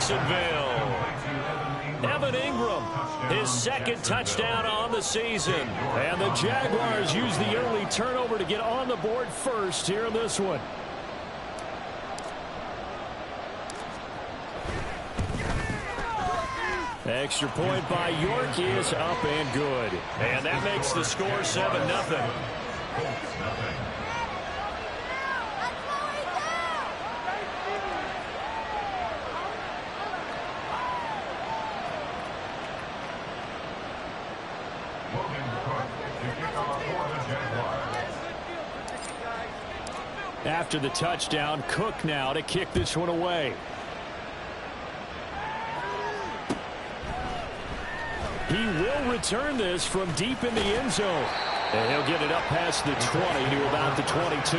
Jacksonville. Evan Ingram, his second touchdown on the season. And the Jaguars use the early turnover to get on the board first here in this one. Extra point by York is up and good. And that makes the score 7-0. After the touchdown, Cook now to kick this one away. He will return this from deep in the end zone. And he'll get it up past the 20 to about the 22.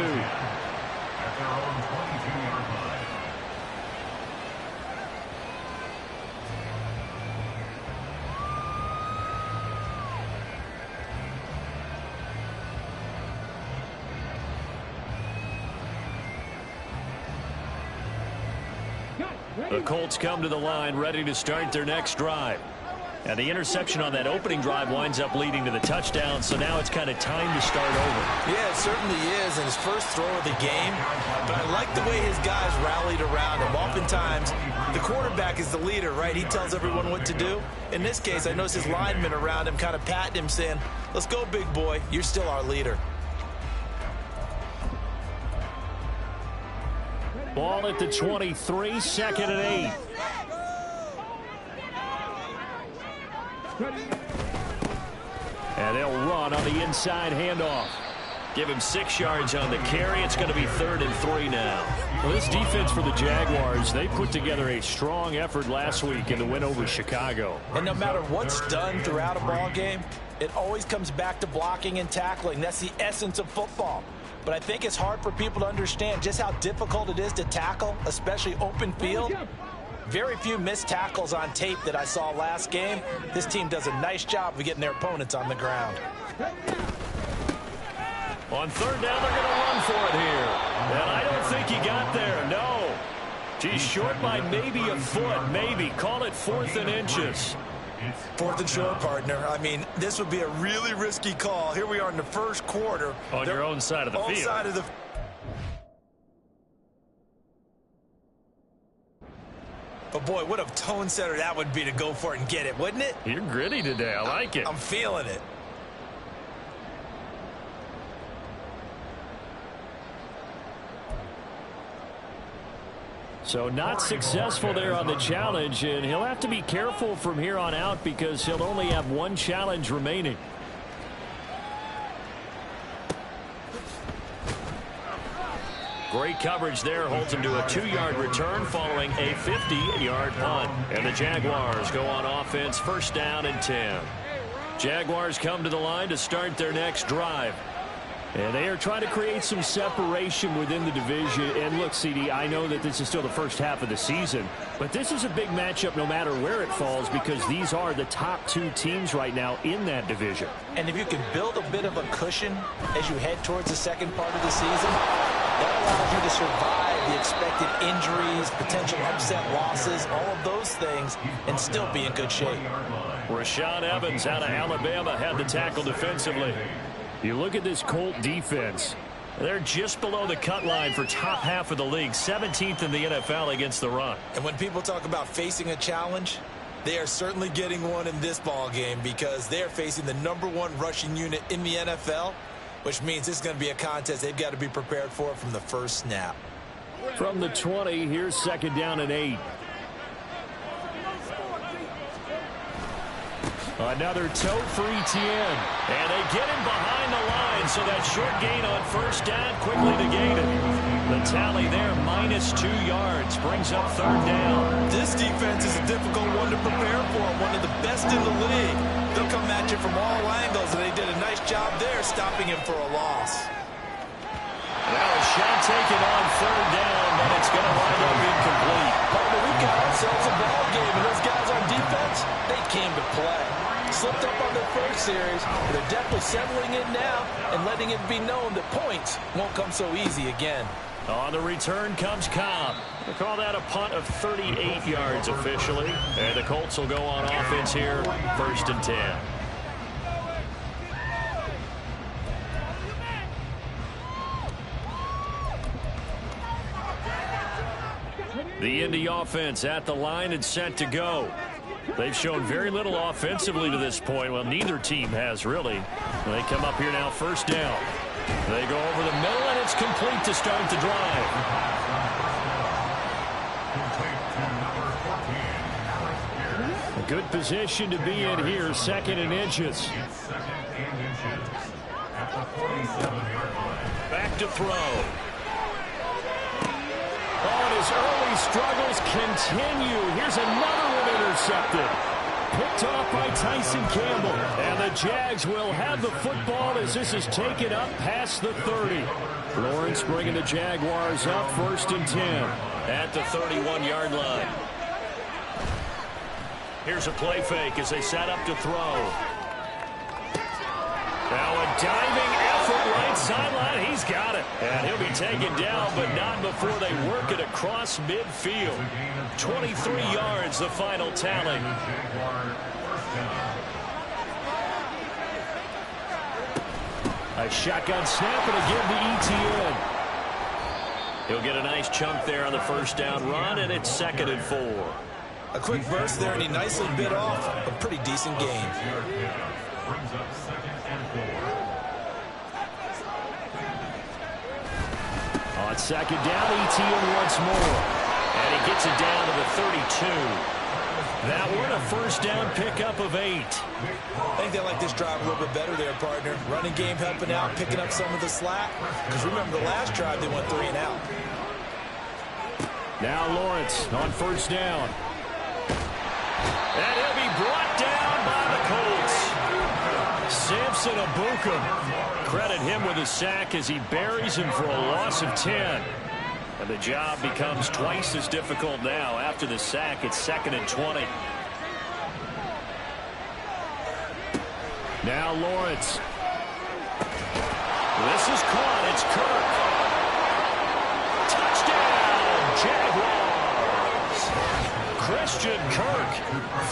The Colts come to the line ready to start their next drive. And the interception on that opening drive winds up leading to the touchdown, so now it's kind of time to start over. Yeah, it certainly is, and his first throw of the game. But I like the way his guys rallied around him. Oftentimes, the quarterback is the leader, right? He tells everyone what to do. In this case, I noticed his linemen around him kind of patting him, saying, "Let's go, big boy. You're still our leader." Ball at the 23, 2nd and 8. And they'll run on the inside handoff. Give him 6 yards on the carry. It's going to be 3rd and 3 now. Well, this defense for the Jaguars, they put together a strong effort last week in the win over Chicago. And no matter what's done throughout a ball game, it always comes back to blocking and tackling. That's the essence of football. But I think it's hard for people to understand just how difficult it is to tackle, especially open field. Very few missed tackles on tape that I saw last game. This team does a nice job of getting their opponents on the ground. On 3rd down, they're going to run for it here. And I don't think he got there, no. He's short by maybe a foot, maybe. Call it 4th and inches. 4th and short, partner. I mean, this would be a really risky call. Here we are in the first quarter. On your own side of the field. Side of the But, boy, what a tone setter that would be to go for it and get it, wouldn't it? You're gritty today. I like it. I'm feeling it. So not successful there on the challenge, and he'll have to be careful from here on out because he'll only have 1 challenge remaining. Great coverage there, holds him to a 2-yard return following a 50-yard punt. And the Jaguars go on offense, 1st down and 10. Jaguars come to the line to start their next drive. And they are trying to create some separation within the division. And look, CD, I know that this is still the first half of the season, but this is a big matchup no matter where it falls because these are the top 2 teams right now in that division. And if you can build a bit of a cushion as you head towards the second part of the season, that allows you to survive the expected injuries, potential upset losses, all of those things, and still be in good shape. Rashaan Evans out of Alabama had the tackle defensively. You look at this Colt defense. They're just below the cut line for top half of the league, 17th in the NFL against the run. And when people talk about facing a challenge, they are certainly getting one in this ball game because they are facing the #1 rushing unit in the NFL, which means this is going to be a contest they've got to be prepared for from the first snap. From the 20, here's 2nd down and 8. Another tote for Etienne. And they get him behind the line, so that short gain on 1st down quickly negated. The tally there, -2 yards, brings up 3rd down. This defense is a difficult one to prepare for, one of the best in the league. They'll come at you from all angles, and they did a nice job there stopping him for a loss. Now a shot taken on 3rd down, but it's going to wind up incomplete. Partner, we've got ourselves a ball game, and those guys on defense, they came to play. Slipped up on their first series, but they're definitely settling in now and letting it be known that points won't come so easy again. On the return comes Cobb. They call that a punt of 38 yards officially. And the Colts will go on offense here, 1st and 10. The Indy offense at the line and set to go. They've shown very little offensively to this point. Well, neither team has really. They come up here now, 1st down. They go over the middle, and it's complete to start the drive. A good position to be in here, 2nd and inches. Back to throw. Oh, and his early struggles continue. Here's another one intercepted. Picked off by Tyson Campbell. And the Jags will have the football as this is taken up past the 30. Lawrence bringing the Jaguars up, 1st and 10. At the 31-yard line. Here's a play fake as they set up to throw. Now a diving effort right sideline. He's got it. And he'll be taken down, but not before they work it across midfield. 23 yards, the final tally. A shotgun snap and again to ETN. He'll get a nice chunk there on the 1st down run, and it's 2nd and 4. A quick burst there, and he nicely bit off a pretty decent gain. On 2nd down, ETN once more. And he gets it down to the 32. That one a 1st down pickup of 8. I think they like this drive a little bit better there, partner. Running game helping out, picking up some of the slack. Because remember, the last drive they went 3 and out. Now Lawrence on 1st down. And he'll be brought down by the Colts. Samson Abuka. Credit him with a sack as he buries him for a loss of 10. And the job becomes twice as difficult now. After the sack, it's 2nd and 20. Now Lawrence. This is caught. It's Kirk. Touchdown, Jaguars. Christian Kirk,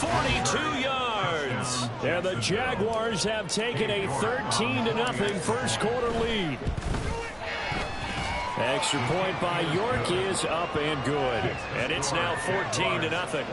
42 yards. And the Jaguars have taken a 13-0 first quarter lead. Extra point by York is up and good. And it's now 14-0.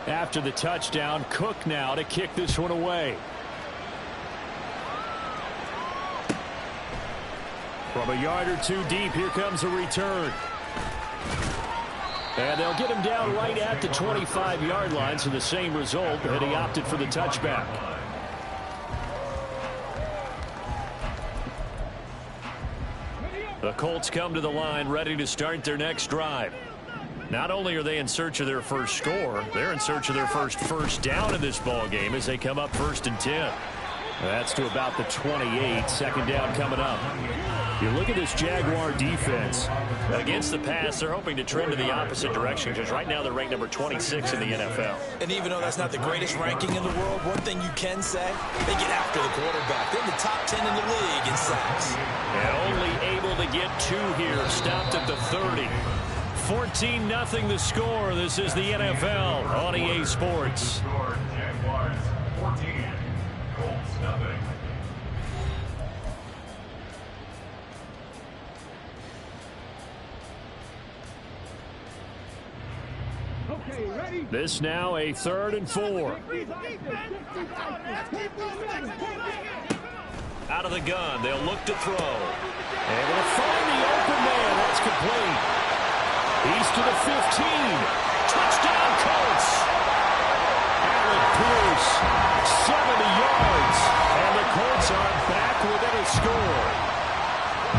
After the touchdown, Cook now to kick this one away. From a yard or two deep, here comes a return. And they'll get him down right at the 25-yard line, so the same result, and he opted for the touchback. The Colts come to the line ready to start their next drive. Not only are they in search of their first score, they're in search of their first down in this ball game as they come up 1st and 10. That's to about the 28. 2nd down coming up. You look at this Jaguar defense. Against the pass, they're hoping to trend in the opposite direction because right now they're ranked number 26 in the NFL. And even though that's not the greatest ranking in the world, one thing you can say, they get after the quarterback. They're in the top 10 in the league in sacks. And only able to get 2 here, stopped at the 30. 14-0 the score. This is the NFL on EA Sports. Jaguars 14, Colts 0. This now a 3rd and 4. Out of the gun, they'll look to throw. Able to find the open man. That's complete. He's to the 15. Touchdown, Colts. Alec Pierce, 70 yards. And the Colts are back within a score.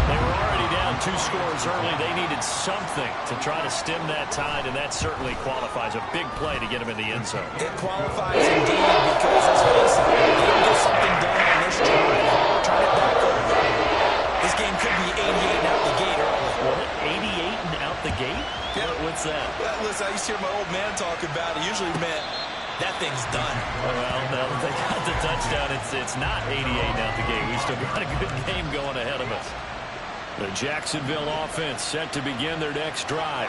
They were already down 2 scores early. They needed something to try to stem that tide, and that certainly qualifies. A big play to get them in the end zone. It qualifies indeed because, let's face it, they didn't get something done on this drive. Turn it back over. This game could be 88 and out the gate early. What, 88 and out the gate? Yeah. What's that? Well, listen, I used to hear my old man talk about it. Usually meant that thing's done. Well, now that they got the touchdown, it's not 88 and out the gate. We still got a good game going ahead of us. The Jacksonville offense set to begin their next drive.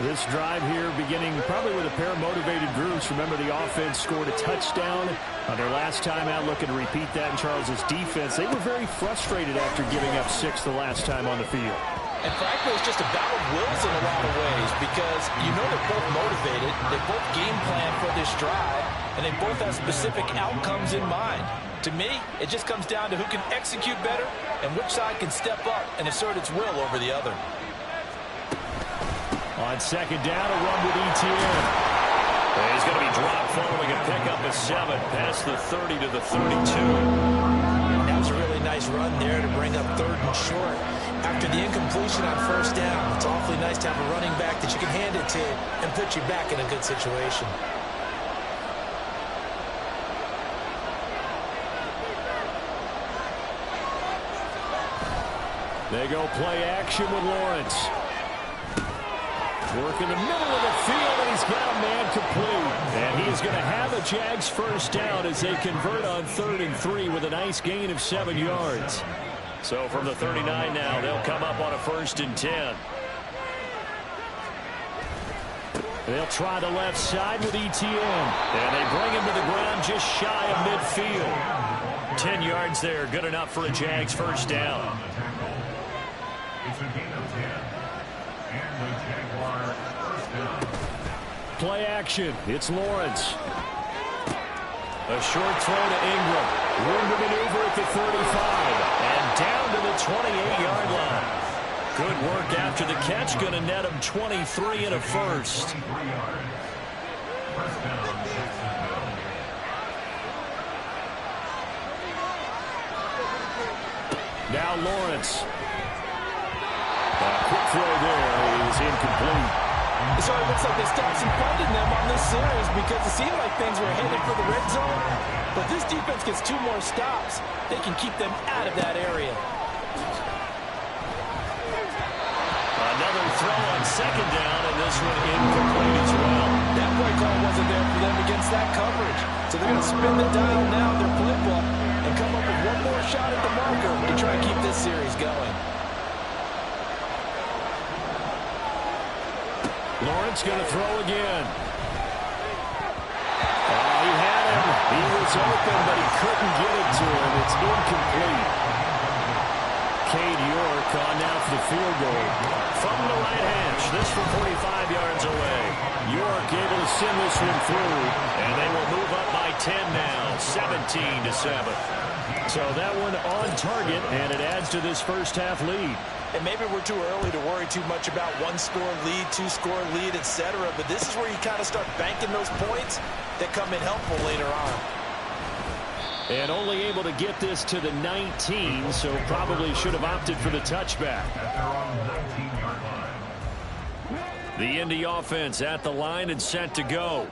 This drive here beginning probably with a pair of motivated groups. Remember, the offense scored a touchdown on their last time out, looking to repeat that in Charles's defense. They were very frustrated after giving up 6 the last time on the field. And frankly, it's just a battle of wills in a lot of ways because you know they're both motivated, they both game plan for this drive, and they both have specific outcomes in mind. To me, it just comes down to who can execute better and which side can step up and assert its will over the other. On second down, a run with ETN. He's going to be dropped following a pickup of 7 past the 30 to the 32. That was a really nice run there to bring up 3rd and short. After the incompletion on 1st down, it's awfully nice to have a running back that you can hand it to and put you back in a good situation. They go play action with Lawrence. Work in the middle of the field, and he's got a man complete. And he is going to have a Jags first down as they convert on 3rd and 3 with a nice gain of 7 yards. So from the 39 now, they'll come up on a 1st and 10. They'll try the left side with ETN. And they bring him to the ground just shy of midfield. 10 yards there, good enough for a Jags first down. It's a gain of 10. And the Jaguars first down. Play action. It's Lawrence. A short throw to Ingram. Room to maneuver at the 35. And down to the 28-yard line. Good work after the catch. Going to net him 23 and a first. 23 yards. First down, Jacksonville. Now Lawrence. A quick throw there is incomplete. So it looks like they stopped some funding them on this series because it seemed like things were headed for the red zone. But this defense gets 2 more stops. They can keep them out of that area. Another throw on 2nd down, and this one incomplete as well. That play call wasn't there for them against that coverage. So they're going to spin the dial now, their playbook, and come up with 1 more shot at the marker to try and keep this series going. Lawrence going to throw again. He had him. He was open, but he couldn't get it to him. It's incomplete. Cade York on now for the field goal. From the right hash, this from 45 yards away. York able to send this one through. And they will move up by 10 now, 17-7. So that one on target, and it adds to this first half lead. And maybe we're too early to worry too much about 1-score lead, 2-score lead, etc. But this is where you kind of start banking those points that come in helpful later on. And only able to get this to the 19, so probably should have opted for the touchback. At their own 19-yard line. The Indy offense at the line and set to go.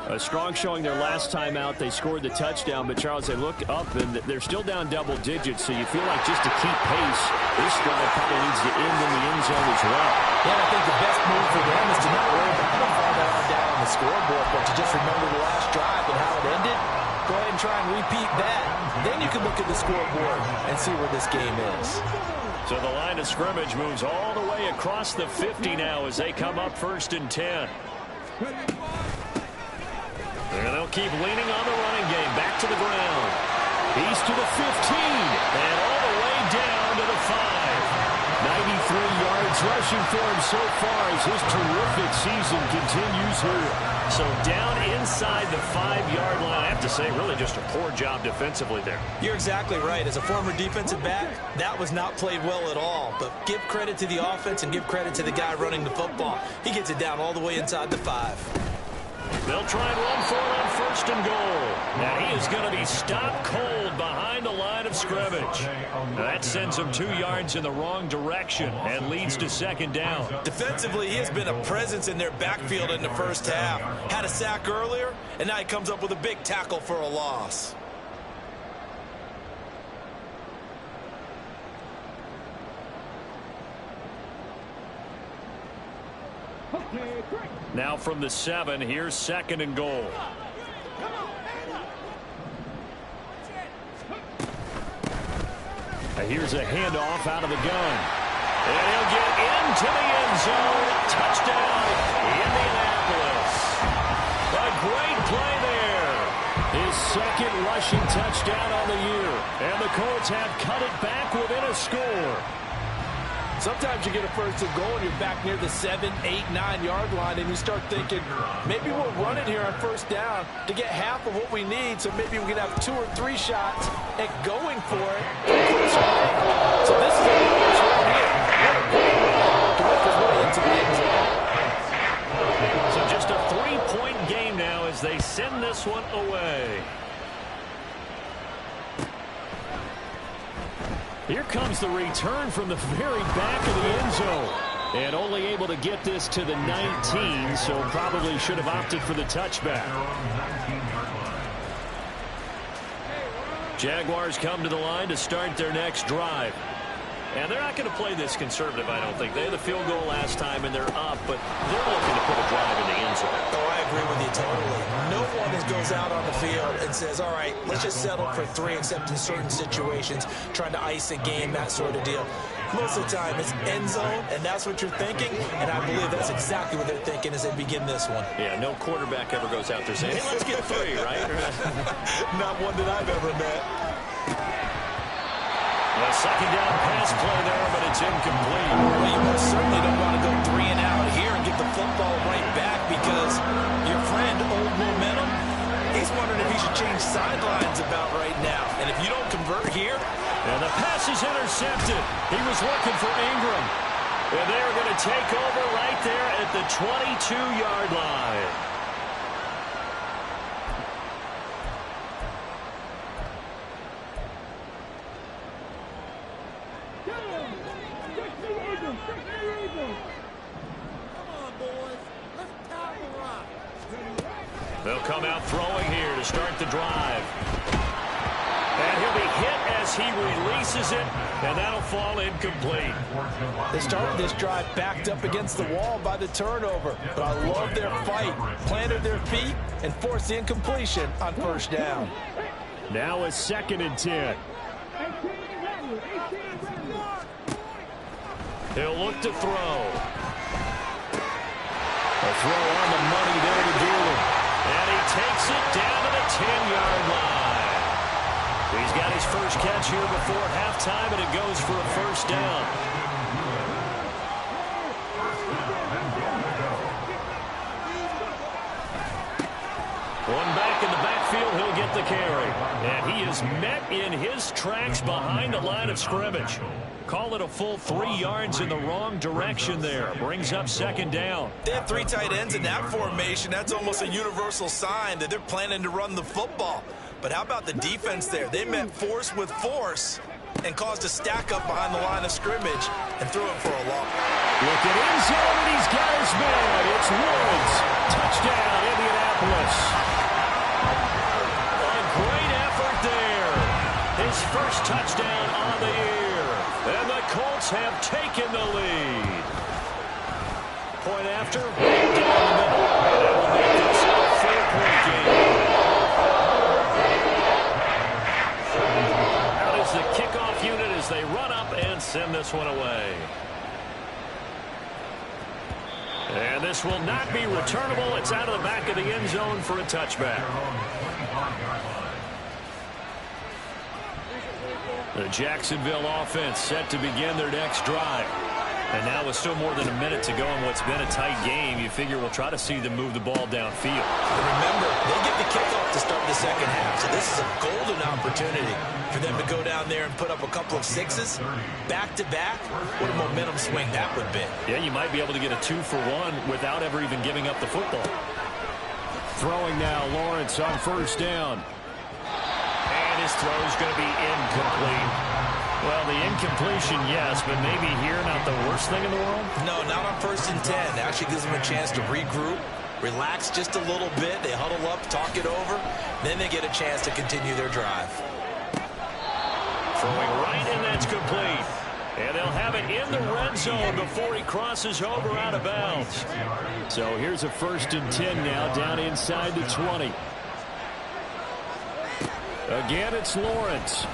A strong showing their last time out. They scored the touchdown, but Charles, they look up and they're still down double digits, so you feel like just to keep pace, this drive probably needs to end in the end zone as well. Yeah, I think the best move for them is to not worry about how far they are down on the scoreboard, but to just remember the last drive and how it ended. Go ahead and try and repeat that. Then you can look at the scoreboard and see where this game is. So the line of scrimmage moves all the way across the 50 now as they come up 1st and 10. And they'll keep leaning on the running game. Back to the ground. He's to the 15. And all the way down to the 5. 93 yards rushing for him so far as his terrific season continues here. So down inside the 5-yard line. I have to say, really just a poor job defensively there. You're exactly right. As a former defensive back, that was not played well at all. But give credit to the offense and give credit to the guy running the football. He gets it down all the way inside the 5. They'll try and run for it on 1st and goal. Now he is going to be stopped cold behind the line of scrimmage. Now that sends him 2 yards in the wrong direction and leads to 2nd down. Defensively, he has been a presence in their backfield in the first half. Had a sack earlier, and now he comes up with a big tackle for a loss. Now from the 7, here's 2nd and goal. Here's a handoff out of the gun. And he'll get into the end zone. Touchdown, Indianapolis. A great play there. His 2nd rushing touchdown on the year. And the Colts have cut it back within a score. Sometimes you get a 1st and goal and you're back near the 7, 8, 9-yard line and you start thinking, maybe we'll run it here on 1st down to get half of what we need, so maybe we can have 2 or 3 shots at going for it. So this is a nice run here. To work his way into the end zone. So just a 3-point game now as they send this one away. Here comes the return from the very back of the end zone. And only able to get this to the 19, so probably should have opted for the touchback. Jaguars come to the line to start their next drive. And they're not going to play this conservative, I don't think. They had the field goal last time, and they're up, but they're looking to put a drive in the end zone. Oh, I agree with you totally. No one goes out on the field and says, all right, let's just settle for 3, except in certain situations, trying to ice a game, that sort of deal. Most of the time, it's end zone, and that's what you're thinking, and I believe that's exactly what they're thinking as they begin this one. Yeah, no quarterback ever goes out there saying, hey, let's get 3, right? Not one that I've ever met. A 2nd down pass play there, but it's incomplete. Well, you most certainly don't want to go 3 and out here and get the football right back because your friend, Old Momentum, he's wondering if he should change sidelines about right now. And if you don't convert here. And the pass is intercepted. He was looking for Ingram. And they're going to take over right there at the 22-yard line. They'll come out throwing here to start the drive. And he'll be hit as he releases it, and that'll fall incomplete. They started this drive backed up against the wall by the turnover, but I love their fight. Planted their feet and forced the incompletion on 1st down. Now a 2nd and 10. He'll look to throw. A throw on the money there to Doolin. And he takes it down to the 10-yard line. He's got his first catch here before halftime, and it goes for a 1st down. One back in the backfield, he'll get the carry. And he is met in his tracks behind the line of scrimmage. Call it a full 3 yards in the wrong direction there. Brings up 2nd down. They have 3 tight ends in that formation. That's almost a universal sign that they're planning to run the football. But how about the defense there? They met force with force and caused a stack up behind the line of scrimmage and threw it for a loss. Look at end zone, and he's got his man. It's Woods. Touchdown, Indianapolis. A great effort there. His first touchdown on the year. And the Colts have taken the lead. Point after, right down the middle. That will make this a 4-point game. Out is the kickoff unit as they run up and send this one away. And this will not be returnable. It's out of the back of the end zone for a touchback. The Jacksonville offense set to begin their next drive. And now with still more than a minute to go in what's been a tight game, you figure we'll try to see them move the ball downfield. And remember, they get the kickoff to start the 2nd half. So this is a golden opportunity for them to go down there and put up a couple of 6s back-to-back. What a momentum swing that would be. Yeah, you might be able to get a 2-for-1 without ever even giving up the football. Throwing now, Lawrence on first down. And his throw is going to be incomplete. Well, the incompletion, yes, but maybe here not the worst thing in the world? No, not on 1st and 10. Actually gives them a chance to regroup, relax just a little bit. They huddle up, talk it over. Then they get a chance to continue their drive. Throwing right, and that's complete. And they'll have it in the red zone before he crosses over out of bounds. So here's a 1st and 10 now, down inside the 20. Again, it's Lawrence.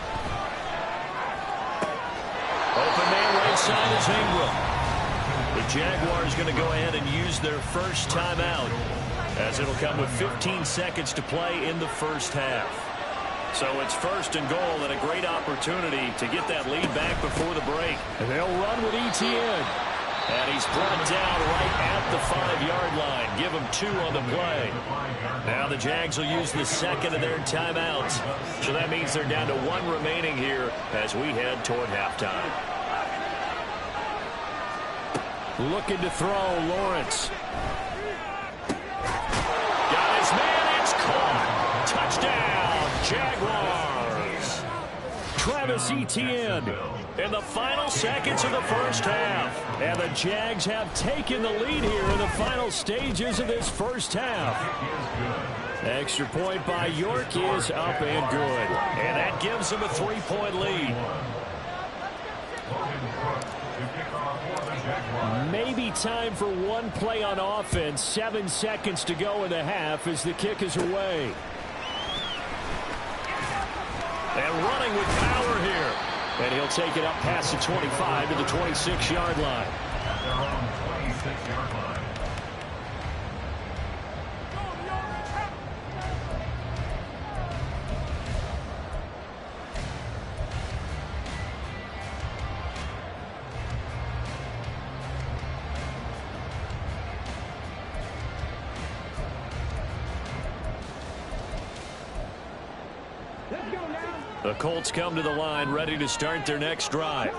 Open man right side is Ingram. The Jaguars going to go ahead and use their first timeout, as it'll come with 15 seconds to play in the first half. So it's 1st and goal, and a great opportunity to get that lead back before the break. And they'll run with Etienne. And he's brought down right at the 5-yard line. Give him 2 on the play. Now the Jags will use the second of their timeouts. So that means they're down to 1 remaining here as we head toward halftime. Looking to throw, Lawrence. Got his man, it's caught. Touchdown, Jaguars. Travis Etienne In the final seconds of the first half. And the Jags have taken the lead here in the final stages of this first half. Extra point by York is up and good. And that gives them a 3-point lead. Maybe time for one play on offense. 7 seconds to go in the half as the kick is away. And running with power here. And he'll take it up past the 25 to the 26-yard line. The Colts come to the line ready to start their next drive.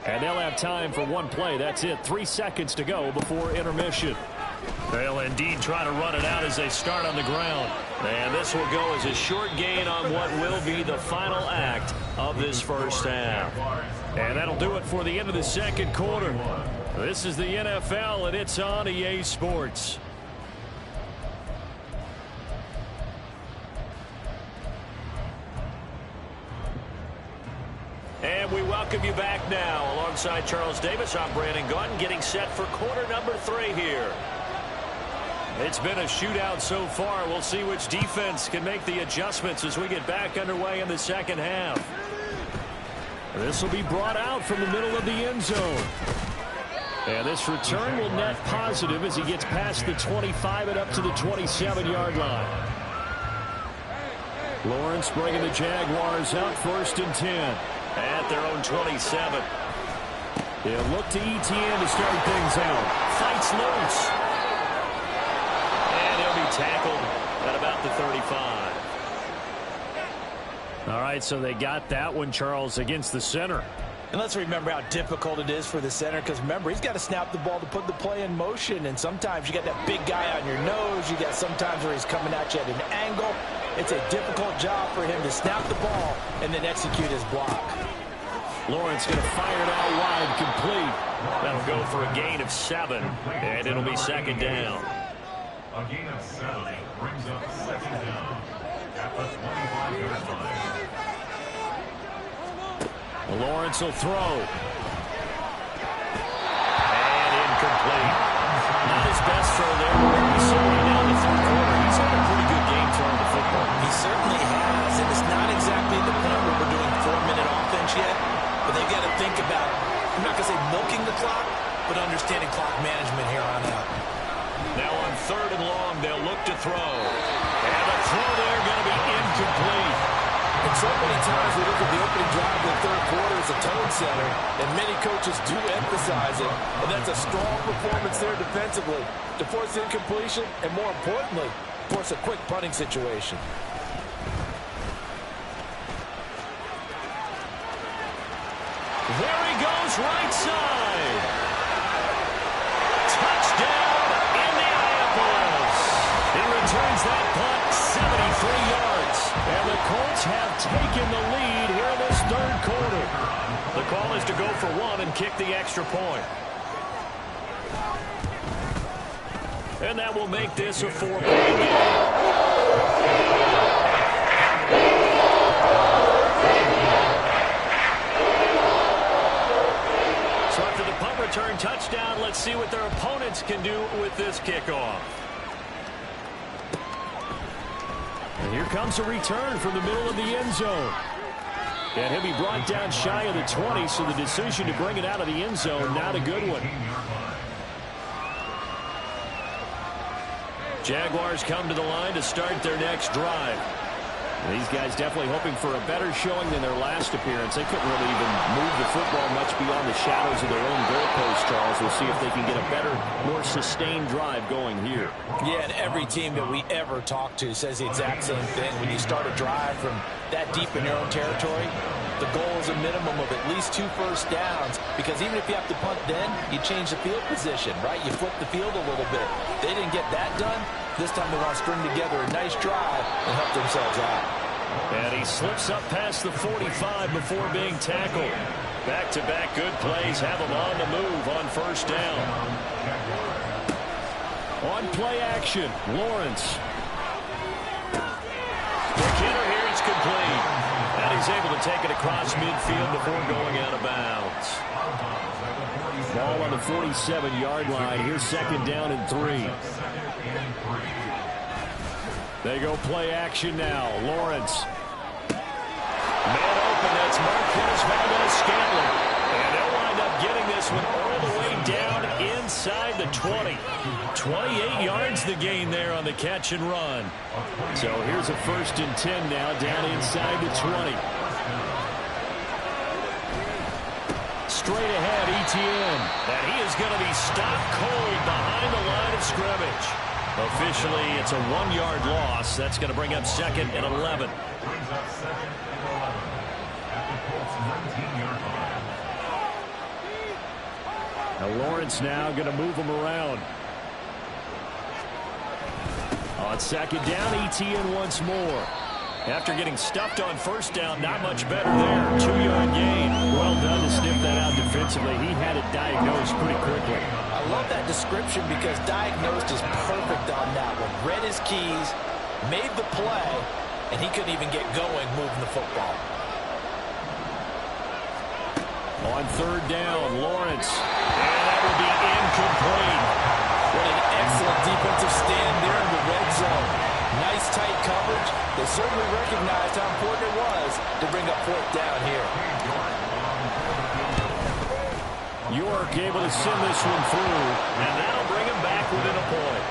And they'll have time for one play. That's it. 3 seconds to go before intermission. They'll indeed try to run it out as they start on the ground. And this will go as a short gain on what will be the final act of this first half. And that'll do it for the end of the second quarter. This is the NFL, and it's on EA Sports. And we welcome you back now. Alongside Charles Davis, I'm Brandon Gunn, getting set for quarter number 3 here. It's been a shootout so far. We'll see which defense can make the adjustments as we get back underway in the second half. This will be brought out from the middle of the end zone. And this return will net positive as he gets past the 25 and up to the 27-yard line. Lawrence bringing the Jaguars out 1st and 10. At their own 27. They'll look to Etienne to start things out. Fights loose. And he'll be tackled at about the 35. All right, so they got that one, Charles, against the center. And let's remember how difficult it is for the center, because remember, he's got to snap the ball to put the play in motion, and sometimes you got that big guy on your nose. You got sometimes where he's coming at you at an angle. It's a difficult job for him to snap the ball and then execute his block. Lawrence going to fire it out wide, complete. That'll go for a gain of 7, and it'll be second down. A gain of 7 brings up second down at the 25-yard line. Lawrence will throw. And incomplete. Not his best throw there, but we saw right now in the third quarter. He's had a pretty good game throwing the football. He certainly has, and it's not exactly the point where we're doing 4-minute offense yet, but they've got to think about, I'm not going to say milking the clock, but understanding clock management here on out. Now on 3rd and long, they'll look to throw. And the throw there going to be incomplete. And so many times we look at the opening drive of the third quarter as a tone setter, and many coaches do emphasize it, and that's a strong performance there defensively to force incompletion and, more importantly, force a quick punting situation. There he goes, right side. Touchdown, Indianapolis. He returns that Jaguars have taken the lead here in this third quarter. The call is to go for one and kick the extra point. And that will make this a 4-point game. So after the punt return touchdown, let's see what their opponents can do with this kickoff. And here comes a return from the middle of the end zone. And he'll be brought down shy of the 20, so the decision to bring it out of the end zone, not a good one. Jaguars come to the line to start their next drive. These guys definitely hoping for a better showing than their last appearance. They couldn't really even move the football much beyond the shadows of their own goalpost, Charles. We'll see if they can get a better, more sustained drive going here. Yeah, and every team that we ever talk to says the exact same thing. When you start a drive from that deep in your own territory, the goal is a minimum of at least 2 first downs, because even if you have to punt then, you change the field position, right? You flip the field a little bit. They didn't get that done. This time they want to string together a nice drive and help themselves out. And he slips up past the 45 before being tackled. Back-to-back good plays have him on the move on first down. On play action, Lawrence. The kidder here is complete. And he's able to take it across midfield before going out of bounds. Ball on the 47-yard line. Here's second down and 3. They go play action now. Lawrence. Man open, that's Marquez Valdez-Scantling. And they'll wind up getting this one all the way down inside the 20. 28 yards the gain there on the catch and run. So here's a 1st and 10 now down inside the 20. Straight ahead, Etienne. And he is going to be stopped cold behind the line of scrimmage. Officially, it's a 1-yard loss. That's going to bring up 2nd and 11. Brings up 2nd and 11 at the Colts 19-yard line. Now Lawrence now going to move him around. On second down, Etienne once more. After getting stuffed on first down, not much better there. 2-yard gain. Well done to sniff that out defensively. He had it diagnosed pretty quickly. I love that description because diagnosed is perfect on that one. Read his keys, made the play, and he couldn't even get going moving the football. On third down, Lawrence. And that will be incomplete. What an excellent defensive stand there in the red zone. Nice tight coverage. They certainly recognized how important it was to bring up 4th down here. York able to send this one through. And that'll bring him back within a point.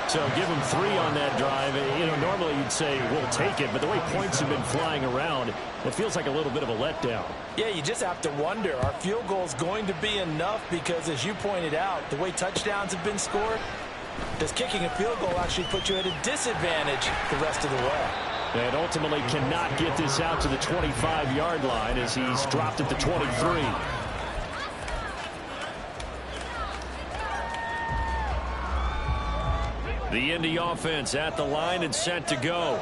So give him 3 on that drive. You know, normally you'd say we'll take it, but the way points have been flying around, it feels like a little bit of a letdown. Yeah, you just have to wonder, are field goals going to be enough? Because as you pointed out, the way touchdowns have been scored, does kicking a field goal actually put you at a disadvantage the rest of the way? And ultimately cannot get this out to the 25-yard line as he's dropped at the 23. The Indy offense at the line and set to go.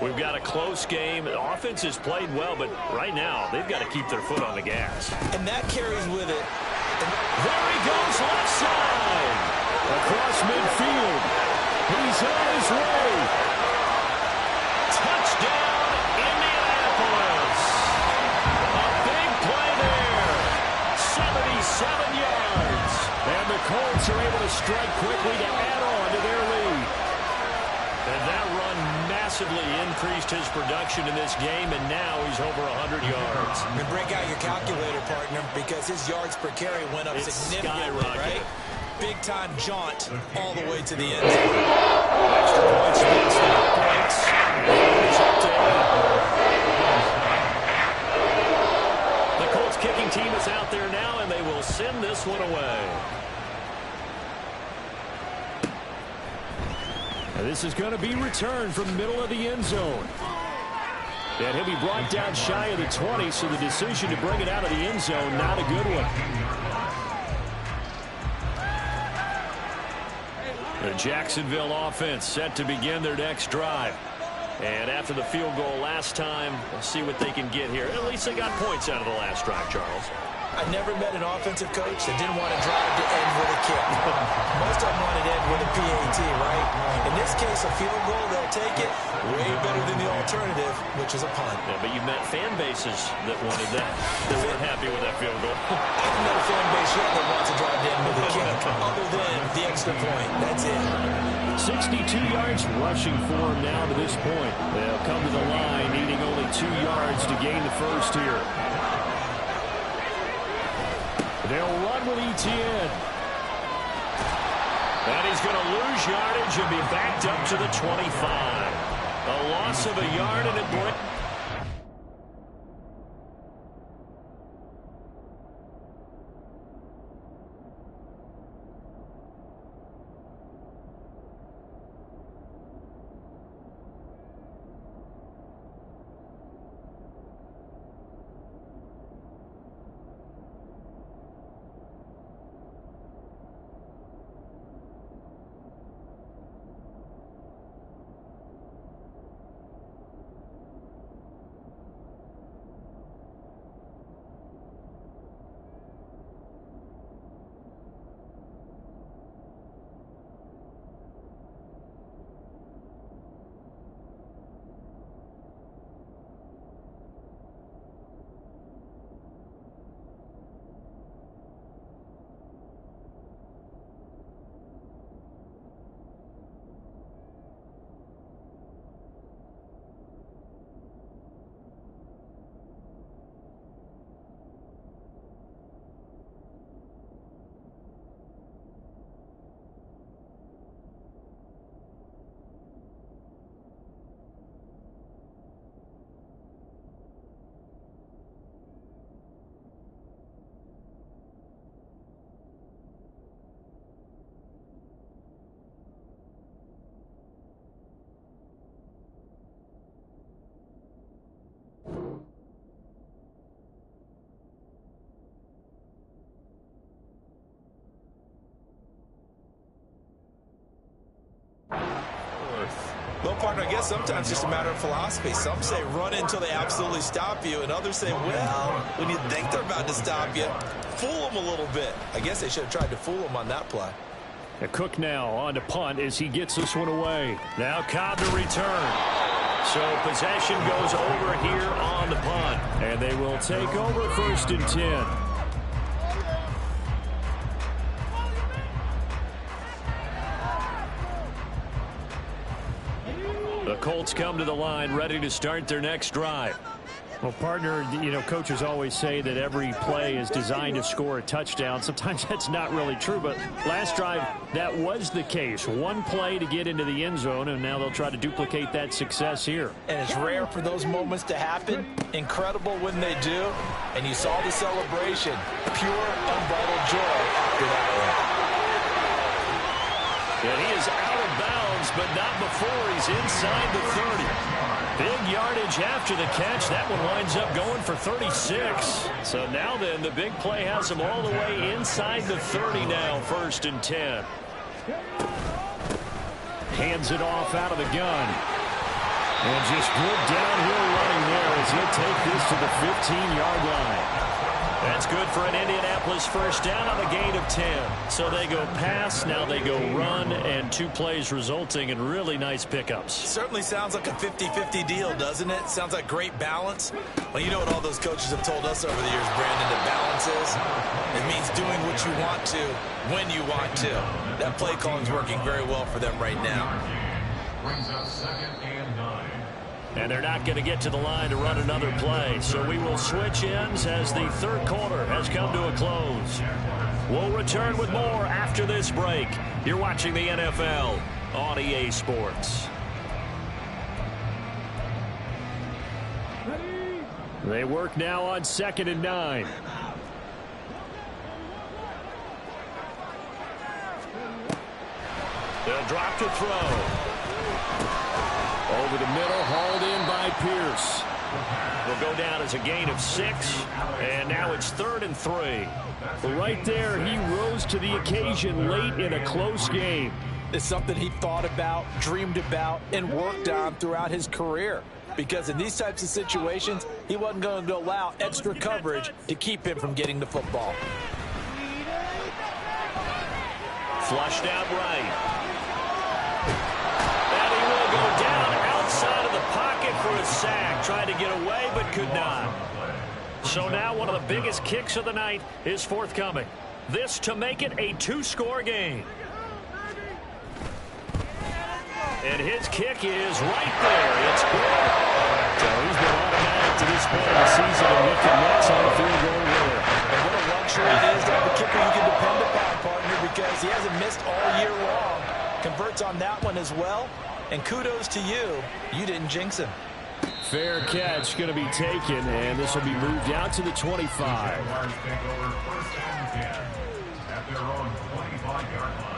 We've got a close game. The offense has played well, but right now they've got to keep their foot on the gas. And that carries with it. There he goes, left side. Across midfield. He's on his way. Touchdown, Indianapolis. A big play there. 77 yards. And the Colts are able to strike quickly to add on to their lead. And that run massively increased his production in this game, and now he's over 100 yards. And break out your calculator, partner, because his yards per carry went up significantly, right? Big-time jaunt all the way to the end zone. Extra points, points. It's up to 8. The Colts kicking team is out there now, and they will send this one away. And this is going to be returned from the middle of the end zone. And he'll be brought down shy of the 20, so the decision to bring it out of the end zone, not a good one. The Jacksonville offense set to begin their next drive. And after the field goal last time, we'll see what they can get here. At least they got points out of the last drive, Charles. I never met an offensive coach that didn't want to drive to end with a kick. Most of them want to end with a PAT, right? In this case, a field goal, they'll take it. Way better than the alternative, which is a punt. Yeah, but you've met fan bases that wanted that, that weren't happy with that field goal. I haven't met a fan base yet that wants to drive to end with a kick, other than the extra point. That's it. 62 yards rushing for him now to this point. They'll come to the line needing only 2 yards to gain the first here. They'll run with Etienne. And he's going to lose yardage and be backed up to the 25. A loss of a yard and it breaks. Well, partner, I guess sometimes it's just a matter of philosophy. Some say run until they absolutely stop you, and others say, well, when you think they're about to stop you, fool them a little bit. I guess they should have tried to fool them on that play. Cook now on to punt as he gets this one away. Now Cobb to return. So possession goes over here on the punt. And they will take over 1st and 10. The Colts come to the line ready to start their next drive. Well, partner, you know, coaches always say that every play is designed to score a touchdown. Sometimes that's not really true, but last drive, that was the case. One play to get into the end zone, and now they'll try to duplicate that success here. And it's rare for those moments to happen. Incredible when they do. And you saw the celebration. Pure, unbridled joy after that one. And he is out of bounds, but not before he's inside the 30. Big yardage after the catch. That one winds up going for 36. So now then, the big play has him all the way inside the 30 now, 1st and 10. Hands it off out of the gun. And just good downhill running there as he'll take this to the 15-yard line. That's good for an Indianapolis first down on a gain of 10. So they go pass, now they go run, and 2 plays resulting in really nice pickups. Certainly sounds like a 50-50 deal, doesn't it? Sounds like great balance. Well, you know what all those coaches have told us over the years, Brandon, that balance is? It means doing what you want to, when you want to. That play calling is working very well for them right now. Brings us 2nd and 9. And they're not going to get to the line to run another play. So we will switch ends as the 3rd quarter has come to a close. We'll return with more after this break. You're watching the NFL on EA Sports. They work now on 2nd and 9. They'll drop to throw. Over the middle, hauled in by Pierce. Will go down as a gain of 6, and now it's 3rd and 3. Right there, he rose to the occasion late in a close game. is something he thought about, dreamed about, and worked on throughout his career. Because in these types of situations, he wasn't going to allow extra coverage to keep him from getting the football. Flushed out right. And he will go down outside of the pocket for a sack. Tried to get away, but could not. So now one of the biggest kicks of the night is forthcoming. This to make it a two-score game. And his kick is right there. It's good. So he's been automatic to this point of the season, and he connects on a field goal there. And what a luxury it is to have a kicker you can depend upon, partner, because he hasn't missed all year long. Converts on that one as well. And kudos to you. You didn't jinx him. Fair catch going to be taken, and this will be moved out to the 25. Jaguars take over 1st and 10 at their own 25-yard line.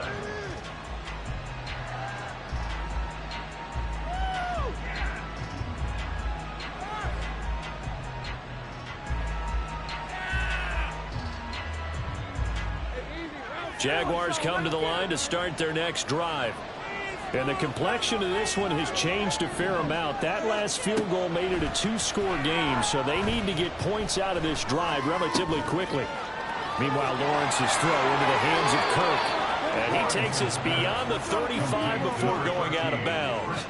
Jaguars come to the line to start their next drive. And the complexion of this one has changed a fair amount. That last field goal made it a two-score game, so they need to get points out of this drive relatively quickly. Meanwhile, Lawrence's throw into the hands of Kirk. And he takes us beyond the 35 before going out of bounds.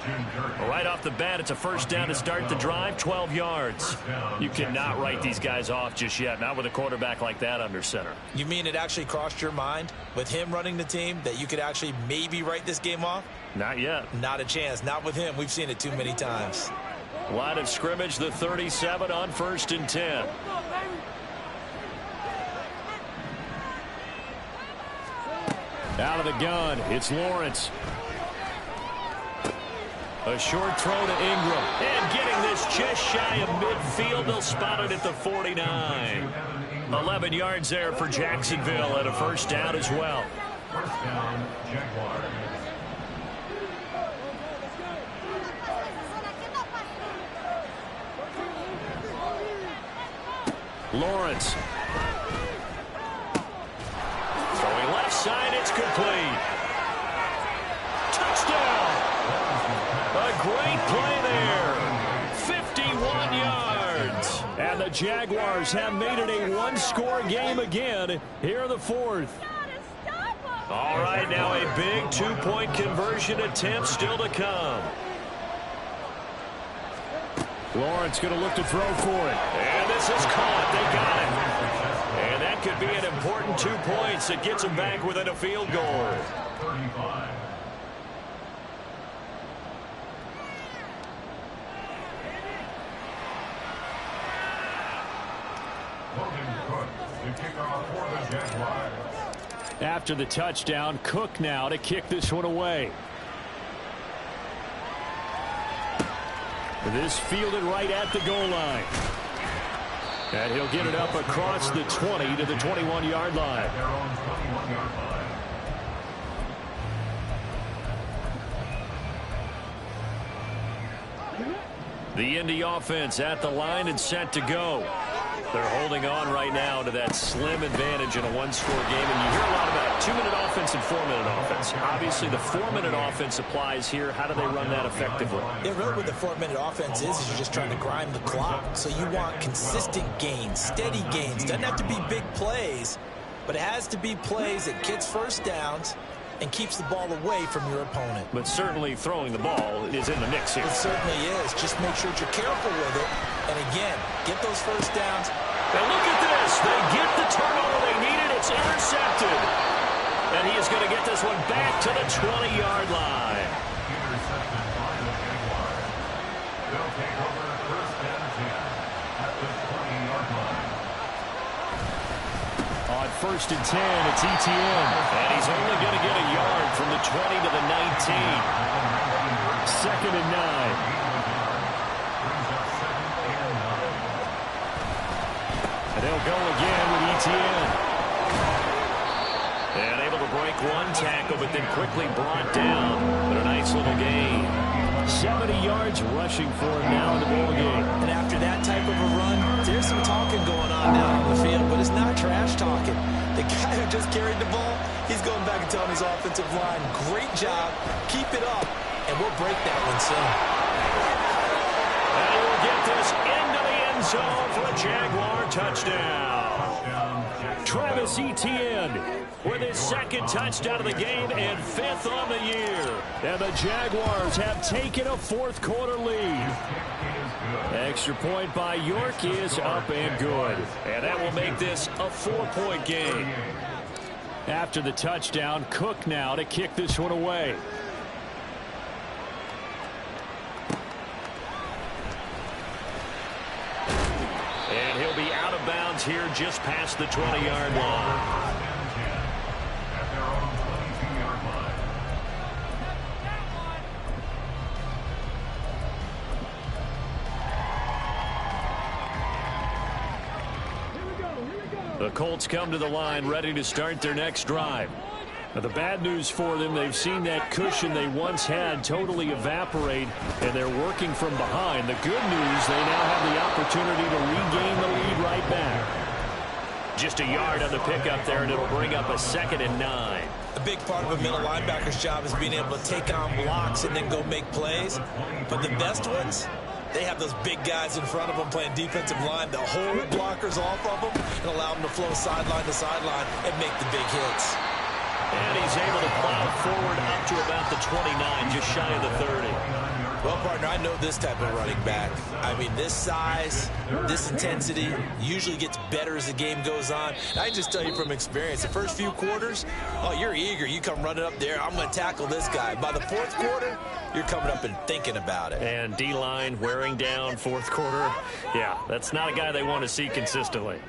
Right off the bat, it's a first down to start the drive, 12 yards. You cannot write these guys off just yet, not with a quarterback like that under center. You mean it actually crossed your mind with him running the team that you could actually maybe write this game off? Not yet. Not a chance. Not with him. We've seen it too many times. Line of scrimmage, the 37 on 1st and 10. Out of the gun, it's Lawrence. A short throw to Ingram. And getting this just shy of midfield. They'll spot it at the 49. 11 yards there for Jacksonville and a first down as well. First down, Jaguars. Lawrence. Throwing left side, it's complete. Touchdown! A great play there. 51 yards. And the Jaguars have made it a one-score game again here in the fourth. All right, now a big two-point conversion attempt still to come. Lawrence going to look to throw for it. And this is caught. They got it. And that could be an important 2 points that gets them back within a field goal. 35. Logan Cook, the kickoff for the Jaguars. After the touchdown, Cook now to kick this one away. This fielded right at the goal line. And he'll get it up across the 20 to the 21-yard line. Their own 21-yard line. The Indy offense at the line and set to go. They're holding on right now to that slim advantage in a one-score game. And you hear a lot about 2-minute offense and 4-minute offense. Obviously, the 4-minute offense applies here. How do they run that effectively? Yeah, really what the 4-minute offense is you're just trying to grind the clock. So you want consistent gains, steady gains. Doesn't have to be big plays, but it has to be plays that gets first downs and keeps the ball away from your opponent. But certainly throwing the ball is in the mix here. It certainly is. Just make sure that you're careful with it. And again, get those first downs. And look at this. They get the turnover they needed. It's intercepted. And he is going to get this one back to the 20-yard line. Intercepted by the Jaguars. They'll take over 1st and 10 at the 20-yard line. On 1st and 10, it's ETN. And he's only going to get a yard from the 20 to the 19. 2nd and 9. And they'll go again with ETN. And able to break one tackle, but then quickly brought down. But a nice little gain. 70 yards rushing for him now in the ball game. And after that type of a run, there's some talking going on down on the field, but it's not trash talking. The guy who just carried the ball, He's going back and telling his offensive line, great job, keep it up, and we'll break that one soon. And we'll get this into the end zone for a Jaguar touchdown. Travis Etienne with his second touchdown of the game and 5th on the year. And the Jaguars have taken a fourth-quarter lead. Extra point by York is up and good. And that will make this a 4-point game. After the touchdown, Cook now to kick this one away. And he'll be out of bounds here just past the 20-yard line. The Colts come to the line ready to start their next drive. Now, the bad news for them, they've seen that cushion they once had totally evaporate, and they're working from behind. The good news, they now have the opportunity to regain the lead right back. Just a yard on the pickup there, and it'll bring up a 2nd and 9. A big part of a middle linebacker's job is being able to take on blocks and then go make plays. But the best ones, they have those big guys in front of them playing defensive line that hold blockers off of them and allow them to flow sideline to sideline and make the big hits. And he's able to plow forward up to about the 29, just shy of the 30. Well, partner, I know this type of running back. I mean, this size, this intensity usually gets better as the game goes on. And I just tell you from experience, the first few quarters, oh, you're eager. You come running up there, I'm going to tackle this guy. By the fourth quarter, you're coming up and thinking about it. And D-line wearing down fourth quarter. Yeah, that's not a guy they want to see consistently.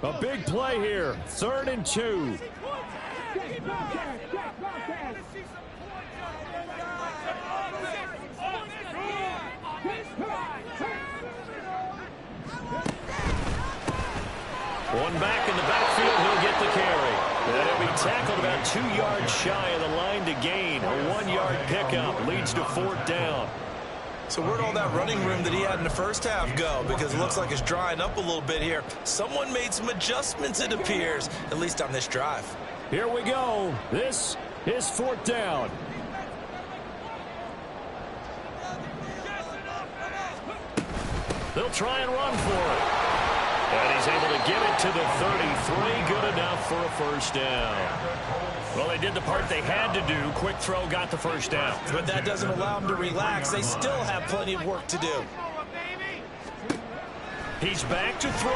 A big play here, 3rd and 2. One back in the backfield, he'll get the carry. And he'll be tackled about 2 yards shy of the line to gain. A 1-yard pickup leads to 4th down. So where'd all that running room that he had in the first half go? Because it looks like it's drying up a little bit here. Someone made some adjustments, it appears, at least on this drive. Here we go. This is 4th down. They'll try and run for it. And he's able to get it to the 33. Good enough for a first down. Well, they did the part they had to do. Quick throw got the first down. But that doesn't allow them to relax. They still have plenty of work to do. He's back to throw.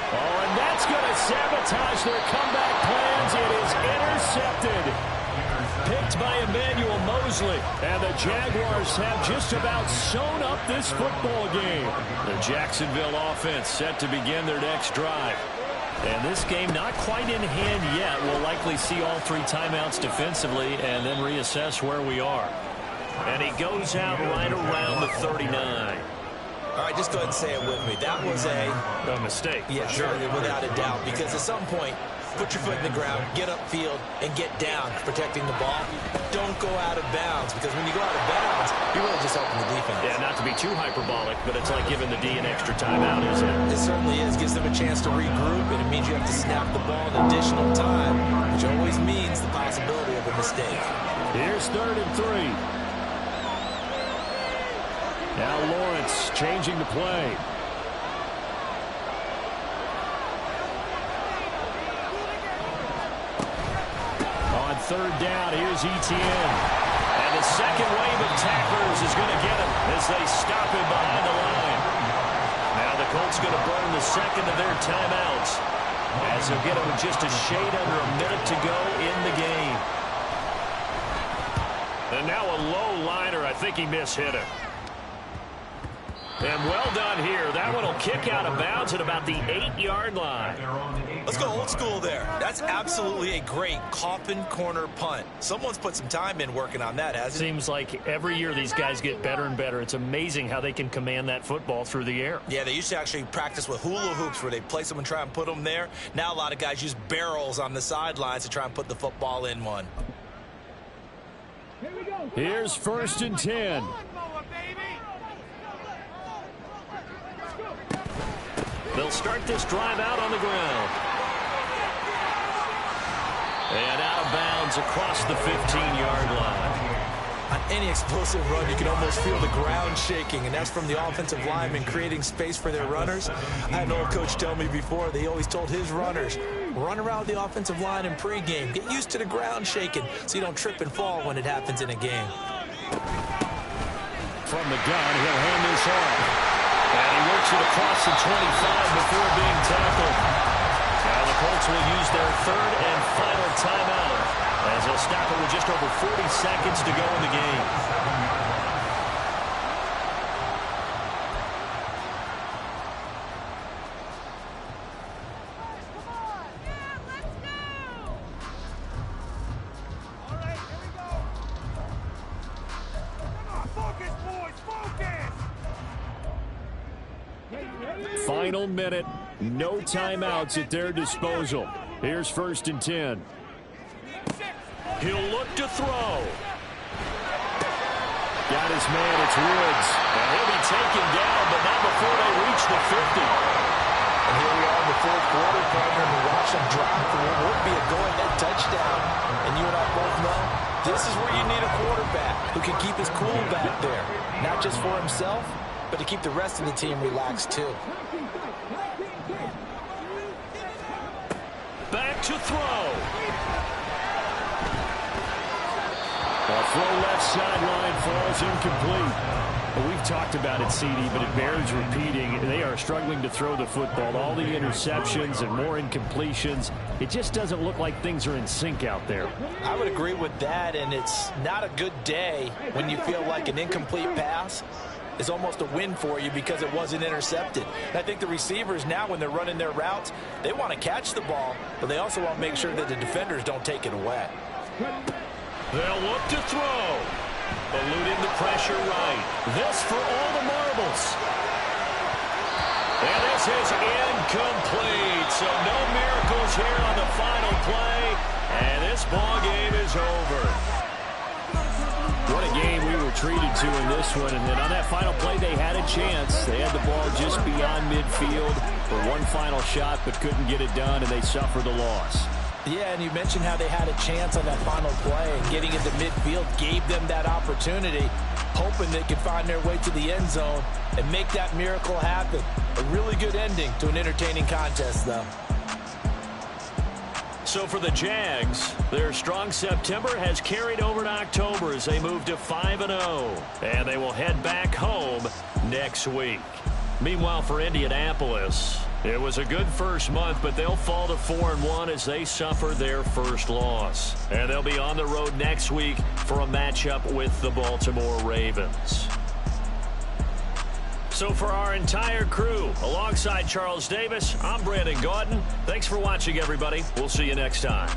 Oh, and that's going to sabotage their comeback plans. It is intercepted. Picked by Emmanuel Mosley. And the Jaguars have just about sewn up this football game. The Jacksonville offense set to begin their next drive. And this game not quite in hand yet. We'll likely see all 3 timeouts defensively and then reassess where we are. And he goes out right around the 39. All right, just go ahead and say it with me. That was a mistake. Yeah, sure, without a doubt. Because at some point, put your foot in the ground, get upfield, and get down protecting the ball. Don't go out of bounds, because when you go out of bounds, you're really just helping the defense. Yeah, not to be too hyperbolic, but it's like giving the D an extra timeout, isn't it? It certainly is. Gives them a chance to regroup, and it means you have to snap the ball an additional time, which always means the possibility of a mistake. Here's 3rd and 3. Now Lawrence changing the play. On 3rd down, here's Etienne. And the second wave of tacklers is going to get him as they stop him behind the line. Now the Colts going to burn the second of their timeouts as they'll get him with just a shade under a minute to go in the game. And now a low liner. I think he mishit it. And well done here. That one will kick out of bounds at about the 8-yard line. Let's go old school there. That's absolutely a great coffin corner punt. Someone's put some time in working on that, hasn't it? Seems like every year these guys get better and better. It's amazing how they can command that football through the air. Yeah, they used to actually practice with hula hoops where they place them and try and put them there. Now a lot of guys use barrels on the sidelines to try and put the football in one. Here's 1st and 10. They'll start this drive out on the ground. And out of bounds across the 15-yard line. On any explosive run, you can almost feel the ground shaking, and that's from the offensive linemen creating space for their runners. I had an old coach tell me before, they always told his runners, run around the offensive line in pregame. Get used to the ground shaking so you don't trip and fall when it happens in a game. From the gun, he'll hand this off. And he works it across the 25 before being tackled. Now the Colts will use their third and final timeout as they'll stop it with just over 40 seconds to go in the game. Final minute, no timeouts at their disposal. Here's 1st and 10. He'll look to throw. Got his man, it's Woods. And he'll be taken down, but not before they reach the 50. And here we are in the fourth quarter, partner, and we watch them drop for what would be a go-ahead touchdown. And you and I both know this is where you need a quarterback who can keep his cool back there. Not just for himself, but to keep the rest of the team relaxed too. Back to throw. A throw left sideline falls incomplete. Well, we've talked about it, CD, but it bears repeating. They are struggling to throw the football. All the interceptions and more incompletions. It just doesn't look like things are in sync out there. I would agree with that, and it's not a good day when you feel like an incomplete pass is almost a win for you because it wasn't intercepted. And I think the receivers now, when they're running their routes, they want to catch the ball, but they also want to make sure that the defenders don't take it away. They'll look to throw. Eluding the pressure right. This for all the marbles. And this is incomplete. So no miracles here on the final play. And this ball game is over. What a game we were treated to in this one. And then on that final play, they had a chance. They had the ball just beyond midfield for one final shot, but couldn't get it done, and they suffered the loss. Yeah, and you mentioned how they had a chance on that final play, and getting into midfield gave them that opportunity, hoping they could find their way to the end zone and make that miracle happen. A really good ending to an entertaining contest, though. So for the Jags, their strong September has carried over to October as they move to 5-0, and they will head back home next week. Meanwhile, for Indianapolis, it was a good first month, but they'll fall to 4-1 as they suffer their first loss. And they'll be on the road next week for a matchup with the Baltimore Ravens. So for our entire crew, alongside Charles Davis, I'm Brandon Gaudin. Thanks for watching, everybody. We'll see you next time.